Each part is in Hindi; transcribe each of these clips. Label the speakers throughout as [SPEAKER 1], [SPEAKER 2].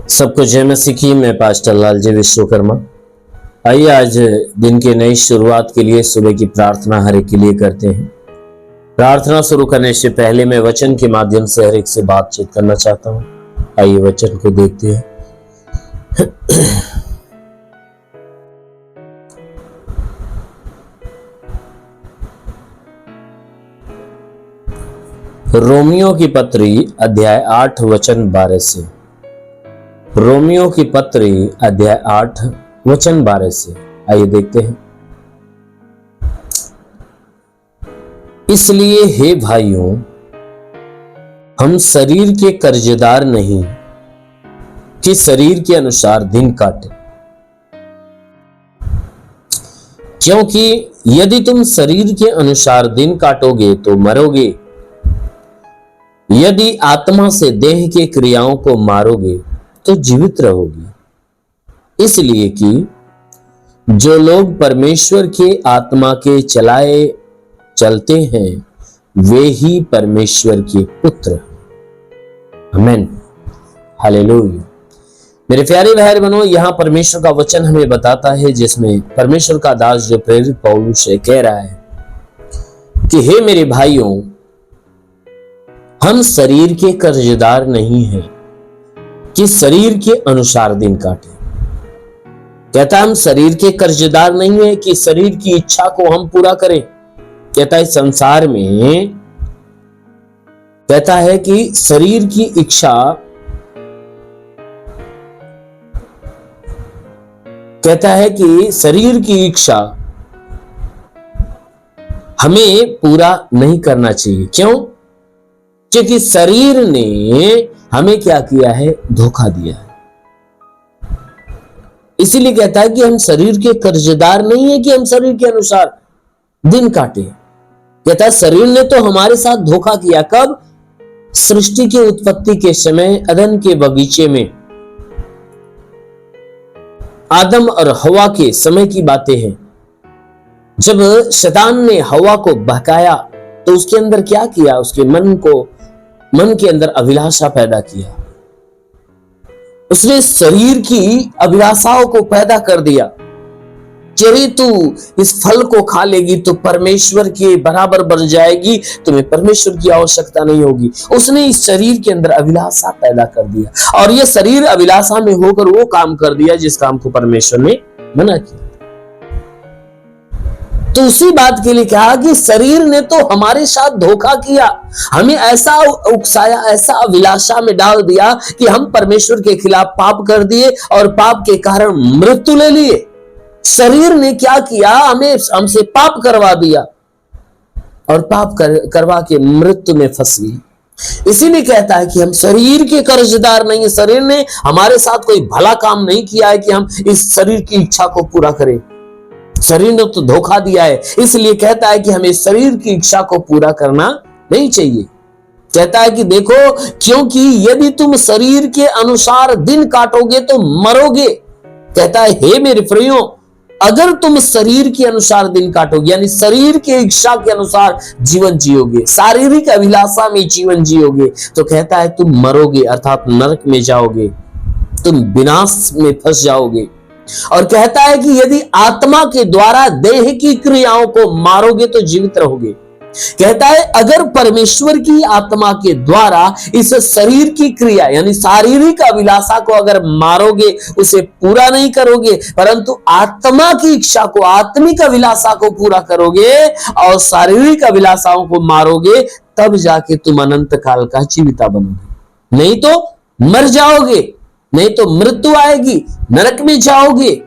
[SPEAKER 1] सबको जय मसीह की। मैं पास्टर लालजी विश्वकर्मा। आइए आज दिन की नई शुरुआत के लिए सुबह की प्रार्थना हर एक के लिए करते हैं। प्रार्थना शुरू करने से पहले मैं वचन के माध्यम से हर एक से बातचीत करना चाहता हूं। आइए वचन को देखते हैं। रोमियो की पत्री अध्याय 8 वचन 12 से। रोमियो की पत्री अध्याय 8 वचन 12 से। आइए देखते हैं। इसलिए हे भाइयों, हम शरीर के कर्जदार नहीं कि शरीर के अनुसार दिन काटे, क्योंकि यदि तुम शरीर के अनुसार दिन काटोगे तो मरोगे, यदि आत्मा से देह के क्रियाओं को मारोगे तो जीवित रहोगी। इसलिए कि जो लोग परमेश्वर के आत्मा के चलाए चलते हैं वे ही परमेश्वर के पुत्र हैं। आमीन, हालेलुया। मेरे प्यारे भाई बहनों, यहां परमेश्वर का वचन हमें बताता है, जिसमें परमेश्वर का दास जो प्रेरित पौलुस है कह रहा है कि हे मेरे भाइयों, हम शरीर के कर्जदार नहीं हैं कि शरीर के अनुसार दिन काटे। कहता है हम शरीर के कर्जदार नहीं है कि शरीर की इच्छा को हम पूरा करें। कहता है संसार में, कहता है कि शरीर की इच्छा, कहता है कि शरीर की इच्छा हमें पूरा नहीं करना चाहिए। क्यों? क्योंकि शरीर ने हमें क्या किया है? धोखा दिया है। इसीलिए कहता है कि हम शरीर के कर्जदार नहीं है कि हम शरीर के अनुसार दिन काटे। कहता है शरीर ने तो हमारे साथ धोखा किया। कब? सृष्टि की उत्पत्ति के समय, अदन के बगीचे में आदम और हवा के समय की बातें हैं। जब शैतान ने हवा को बहकाया तो उसके अंदर क्या किया? उसके मन के अंदर अभिलाषा पैदा किया। उसने शरीर की अभिलाषाओं को पैदा कर दिया। यदि तू इस फल को खा लेगी तो परमेश्वर के बराबर बन जाएगी, तुम्हें परमेश्वर की आवश्यकता नहीं होगी। उसने इस शरीर के अंदर अभिलाषा पैदा कर दिया और यह शरीर अभिलाषा में होकर वो काम कर दिया जिस काम को परमेश्वर ने मना किया। तो उसी बात के लिए कहा कि शरीर ने तो हमारे साथ धोखा किया, हमें ऐसा उकसाया, ऐसा अभिलाषा में डाल दिया कि हम परमेश्वर के खिलाफ पाप कर दिए और पाप के कारण मृत्यु ले लिए। शरीर ने क्या किया? हमसे पाप करवा दिया और पाप करवा के मृत्यु में फंस गई। इसीलिए कहता है कि हम शरीर के कर्जदार नहीं है। शरीर ने हमारे साथ कोई भला काम नहीं किया है कि हम इस शरीर की इच्छा को पूरा करें। शरीर ने तो धोखा दिया है। इसलिए कहता है कि हमें शरीर की इच्छा को पूरा करना नहीं चाहिए। कहता है कि देखो, क्योंकि यदि तुम शरीर के अनुसार दिन काटोगे तो मरोगे। कहता है हे मेरे प्रियो, अगर तुम शरीर के अनुसार दिन काटोगे, यानी शरीर के इच्छा के अनुसार जीवन जियोगे, शारीरिक अभिलाषा में जीवन जियोगे, तो कहता है तुम मरोगे, अर्थात नरक में जाओगे, तुम विनाश में फंस जाओगे। और कहता है कि यदि आत्मा के द्वारा देह की क्रियाओं को मारोगे तो जीवित रहोगे। कहता है अगर परमेश्वर की आत्मा के द्वारा इस शरीर की क्रिया यानी शारीरिक अभिलाषा को अगर मारोगे, उसे पूरा नहीं करोगे, परंतु आत्मा की इच्छा को, आत्मिक अभिलाषा को पूरा करोगे और शारीरिक अभिलाषाओं को मारोगे, तब जाके तुम अनंत काल का जीविता बनोगे। नहीं तो मर जाओगे, नहीं तो मृत्यु आएगी, नरक में जाओगे।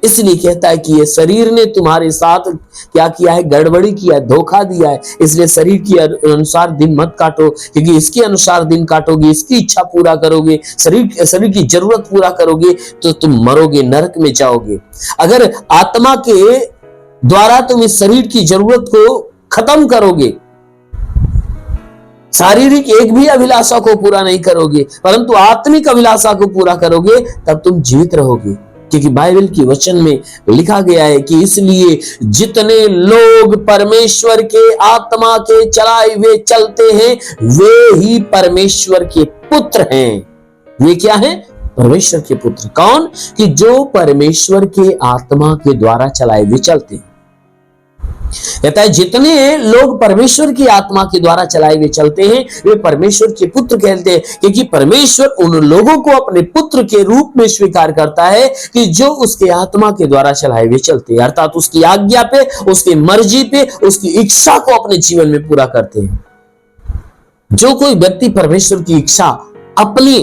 [SPEAKER 1] इसलिए कहता है कि ये शरीर ने तुम्हारे साथ क्या किया है? गड़बड़ी किया है, धोखा दिया है। इसलिए शरीर के अनुसार दिन मत काटो, क्योंकि इसके अनुसार दिन काटोगे, इसकी इच्छा पूरा करोगे, शरीर की जरूरत पूरा करोगे तो तुम मरोगे, नरक में जाओगे। अगर आत्मा के द्वारा तुम इस शरीर की जरूरत को खत्म करोगे, शारीरिक एक भी अभिलाषा को पूरा नहीं करोगे, परंतु आत्मिक अभिलाषा को पूरा करोगे, तब तुम जीवित रहोगे। क्योंकि बाइबल की वचन में लिखा गया है कि इसलिए जितने लोग परमेश्वर के आत्मा के चलाए हुए चलते हैं वे ही परमेश्वर के पुत्र हैं। वे क्या हैं? परमेश्वर के पुत्र। कौन? कि जो परमेश्वर के आत्मा के द्वारा चलाए हुए चलते हैं। कहता है जितने लोग परमेश्वर की आत्मा के द्वारा चलाए हुए चलते हैं वे परमेश्वर के पुत्र कहते हैं, क्योंकि परमेश्वर उन लोगों को अपने पुत्र के रूप में स्वीकार करता है कि जो उसके आत्मा के द्वारा चलाए हुए चलते हैं, अर्थात उसकी आज्ञा पे, उसकी मर्जी पे, उसकी इच्छा को अपने जीवन में पूरा करते हैं। जो कोई व्यक्ति परमेश्वर की इच्छा अपने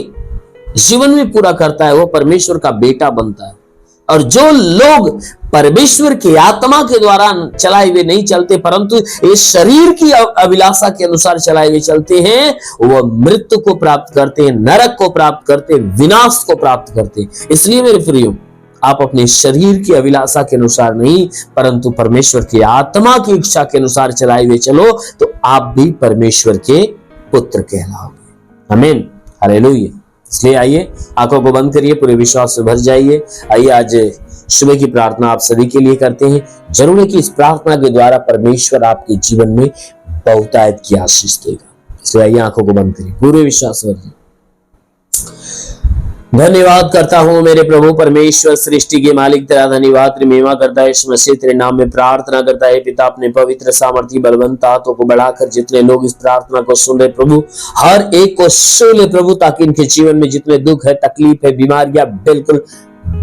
[SPEAKER 1] जीवन में पूरा करता है वो परमेश्वर का बेटा बनता है। और जो लोग परमेश्वर की आत्मा के द्वारा चलाए हुए नहीं चलते परंतु इस शरीर की अभिलाषा के अनुसार चलाए हुए चलते हैं, वो मृत्यु को प्राप्त करते हैं, नरक को प्राप्त करते हैं, विनाश को प्राप्त करते हैं। इसलिए मेरे प्रियो, आप अपने शरीर की अभिलाषा के अनुसार नहीं परंतु परमेश्वर की आत्मा की इच्छा के अनुसार चलाए हुए चलो तो आप भी परमेश्वर के पुत्र कहलाओगे। आमीन, हालेलुया। इसलिए आइए आंखों को बंद करिए, पूरे विश्वास से भर जाइए। आइए आज सुबह की प्रार्थना आप सभी के लिए करते हैं। जरूर है कि इस प्रार्थना के द्वारा परमेश्वर आपके जीवन में बहुतायत की आशीष देगा। इसलिए आइए आंखों को बंद करिए, पूरे विश्वास से भर जाइए। धन्यवाद करता हूं मेरे प्रभु परमेश्वर, सृष्टि के मालिक, तेरा धन्यवाद, तेरी महिमा करता है इस मसीह तेरे नाम में प्रार्थना करता है। पिता अपने पवित्र सामर्थी बलवंत हाथों को बढ़ाकर जितने लोग इस प्रार्थना को सुन रहे प्रभु, हर एक को छू ले प्रभु, ताकि इनके जीवन में जितने दुख है, तकलीफ है, बीमारियां बिल्कुल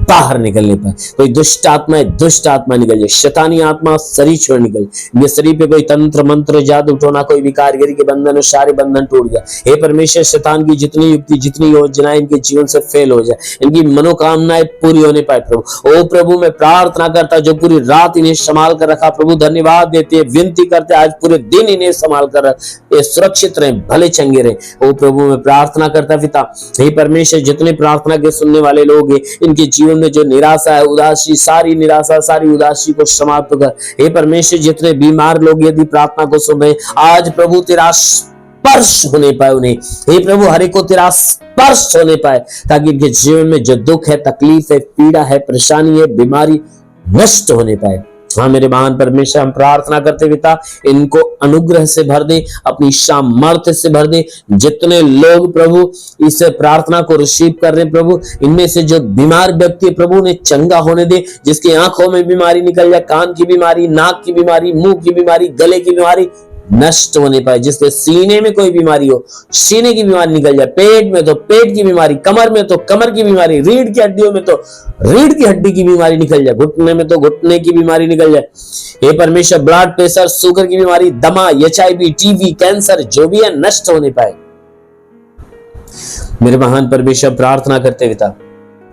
[SPEAKER 1] बाहर निकलने पाए। कोई दुष्ट आत्मा निकल जाए, शैतानी आत्मा शरीर छोड़ निकल जाए, शरीर पे कोई तंत्र मंत्र जादू टोना कोई भी कारीगरी के बंधन, सारे बंधन टूट जाए। हे परमेश्वर, शैतान की जितनी युक्ति, जितनी योजनाएं इनके जीवन से फेल हो जाए, इनकी मनोकामनाएं पूरी होने पाए प्रभु। ओ प्रभु, मैं प्रार्थना करता जो पूरी रात इन्हें संभाल कर रखा प्रभु, धन्यवाद देते हैं, विनती करते आज पूरे दिन इन्हें संभाल कर ये सुरक्षित रहे, भले चंगे रहे। ओ प्रभु, मैं प्रार्थना करता पिता, हे परमेश्वर, जितने प्रार्थना के सुनने वाले लोग हैं इनके जीवन में जो निराशा है, उदासी, सारी निराशा, सारी उदासी को समाप्त कर। हे परमेश्वर, जितने बीमार लोग यदि प्रार्थना को सुन रहे आज प्रभु तेरा स्पर्श होने पाए उन्हें। हे प्रभु, हर एक को तेरा स्पर्श होने पाए ताकि इनके जीवन में जो दुख है, तकलीफ है, पीड़ा है, परेशानी है, बीमारी नष्ट होने पाए। हाँ मेरे महान परमेश्वर, हम प्रार्थना करते पिता, इनको अनुग्रह से भर दे, अपनी सामर्थ्य से भर दे। जितने लोग प्रभु इस प्रार्थना को रिसीव कर रहे प्रभु, इनमें से जो बीमार व्यक्ति प्रभु ने चंगा होने दे, जिसकी आंखों में बीमारी निकल जाए, कान की बीमारी, नाक की बीमारी, मुंह की बीमारी, गले की बीमारी नष्ट होने पाए। जिसके सीने में कोई बीमारी हो, सीने की बीमारी निकल जाए, पेट में तो पेट की बीमारी, कमर में तो कमर की बीमारी, रीढ़ की हड्डियों में तो रीढ़ की हड्डी की बीमारी निकल जाए, घुटने में तो घुटने की बीमारी निकल जाए। हे परमेश्वर, ब्लड प्रेशर, शुगर की बीमारी, दमा, HIV, टीबी, कैंसर जो भी है नष्ट होने पाए। मेरे महान परमेश्वर, प्रार्थना करते पिता,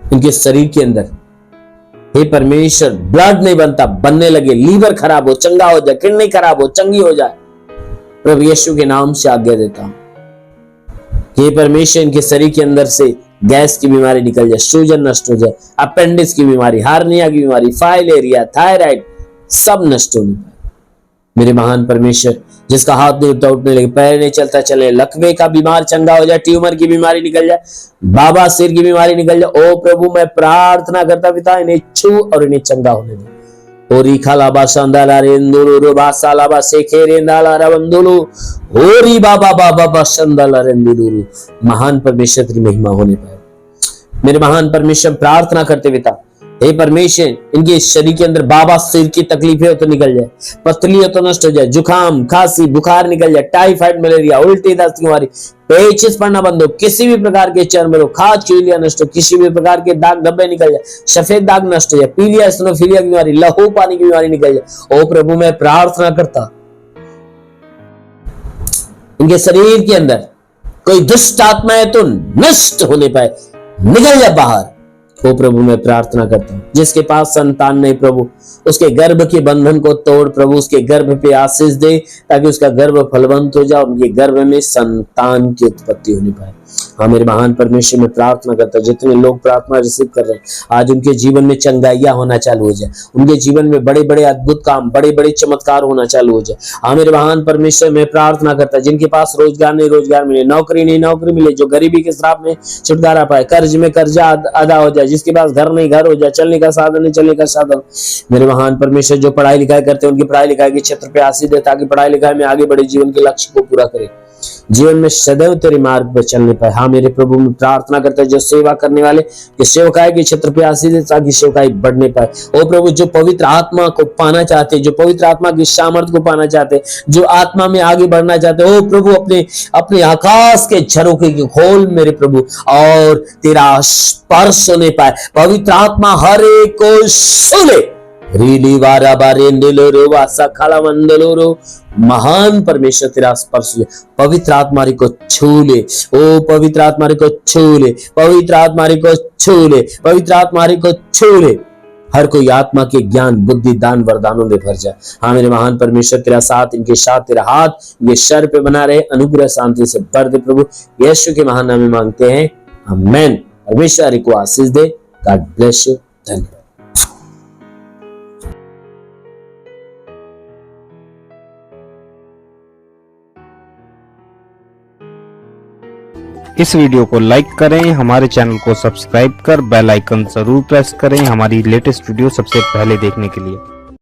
[SPEAKER 1] इनके शरीर के अंदर हे परमेश्वर ब्लड नहीं बनता, बनने लगे, लीवर खराब हो चंगा हो जाए, किडनी खराब हो चंगी हो जाए, प्रभु यीशु के नाम से आज्ञा देता हूं। हे परमेश्वर, इनके शरीर के अंदर से गैस की बीमारी निकल जाए, सूजन नष्ट हो जाए, अपेंडिक्स की बीमारी, हार्निया की बीमारी, फाइलेरिया, थायराइड सब नष्ट होने पाए। मेरे महान परमेश्वर, जिसका हाथ नहीं उठता उठने लगे, पैर नहीं चलता चले, लकवे का बीमार चंगा हो जाए, ट्यूमर की बीमारी निकल जाए, बाबा सिर की बीमारी निकल जाए। ओ प्रभु, मैं प्रार्थना करता पिता, इन्हें छू और इन्हें चंगा होने दे। ओरी खालाबा संदाला रेंदुलु रोबा सालाबा सेखे रेंदाला रवंदुलु ओरी बाबा बाबा संदाला रेंदुलु। महान परमेश्वर तेरी महिमा होने पाए। मेरे महान परमेश्वर, प्रार्थना करते पिता, हे परमेश्वर, इनके शरीर के अंदर बाबा सिर की तकलीफें हो तो निकल जाए, पतली हो तो नष्ट हो जाए, जुकाम, खांसी, बुखार निकल जाए, टाइफाइड, मलेरिया, उल्टी, दस्त की बीमारी, पेचिस पड़ना बंद हो, किसी भी प्रकार के चर्म रोग, खाज, चूलिया नष्ट हो, किसी भी प्रकार के दाग धब्बे निकल जाए, सफेद दाग नष्ट हो जाए, पीलिया, एसिनोफिलिया की बीमारी, लहू पानी की बीमारी निकल जाए। ओ प्रभु, मैं प्रार्थना करता, इनके शरीर के अंदर कोई दुष्ट आत्मा है तो नष्ट होने पाए, निकल जाए बाहर। ओ प्रभु, मैं प्रार्थना करता हूं, जिसके पास संतान नहीं प्रभु, उसके गर्भ के बंधन को तोड़ प्रभु, उसके गर्भ पे आशीष दे ताकि उसका गर्भ फलवंत हो जाए, उनके गर्भ में संतान की उत्पत्ति होने पाए। हाँ मेरे महान परमेश्वर, में प्रार्थना करता हूं, जितने लोग प्रार्थना रिसीव कर रहे हैं आज उनके जीवन में चंगाइयां होना चालू हो जाए, उनके जीवन में बड़े बड़े अद्भुत काम, बड़े बड़े चमत्कार होना चालू हो जाए। हाँ मेरे महान परमेश्वर, मैं प्रार्थना करता, जिनके पास रोजगार नहीं रोजगार मिले, नौकरी नहीं नौकरी मिले, जो गरीबी के श्राप में छुटकारा पाए, कर्ज में कर्जा अदा हो जाए, जिसके पास घर नहीं घर हो जाए, चलने का साधन नहीं चलने का साधन। मेरे महान परमेश्वर, जो पढ़ाई लिखाई करते हैं उनकी पढ़ाई लिखाई के क्षेत्र पे आशीष दे ताकि पढ़ाई लिखाई में आगे बढ़े, जीवन के लक्ष्य को पूरा करे, जीवन में सदैव तेरे मार्ग पर चलने पाए। हाँ मेरे प्रभु, मैं प्रार्थना करता हूं जो सेवा करने वाले कि सेवकाई के क्षेत्र पे आशीष दे ताकि सेवकाई बढ़ने पाए। ओ प्रभु, जो पवित्र आत्मा को पाना चाहते, जो पवित्र आत्मा की सामर्थ को पाना चाहते, जो आत्मा में आगे बढ़ना चाहते, ओ प्रभु अपने आकाश के झरोखे की खोल मेरे प्रभु, और तेरा स्पर्श होने पाए। पवित्र आत्मा हर एक को सुने। महान परमेश्वर तेरा स्पर्श ले। पवित्र आत्मा को छू ले। ओ पवित्र आत्मा को छू ले, पवित्र आत्मा को छू ले, पवित्र आत्मा को छू ले। हर कोई आत्मा के ज्ञान, बुद्धि, दान, वरदानों में भर जाए। हाँ मेरे महान परमेश्वर, तेरा साथ इनके साथ, तेरा हाथ इनके सर पे बना रहे। अनुग्रह शांति से भर दे प्रभु, यीशु के महान नाम में मांगते हैं, आमेन। परमेश्वर को आशीष दे। God bless you. धन्यवाद।
[SPEAKER 2] इस वीडियो को लाइक करें, हमारे चैनल को सब्सक्राइब कर बेल आइकन जरूर प्रेस करें हमारी लेटेस्ट वीडियो सबसे पहले देखने के लिए।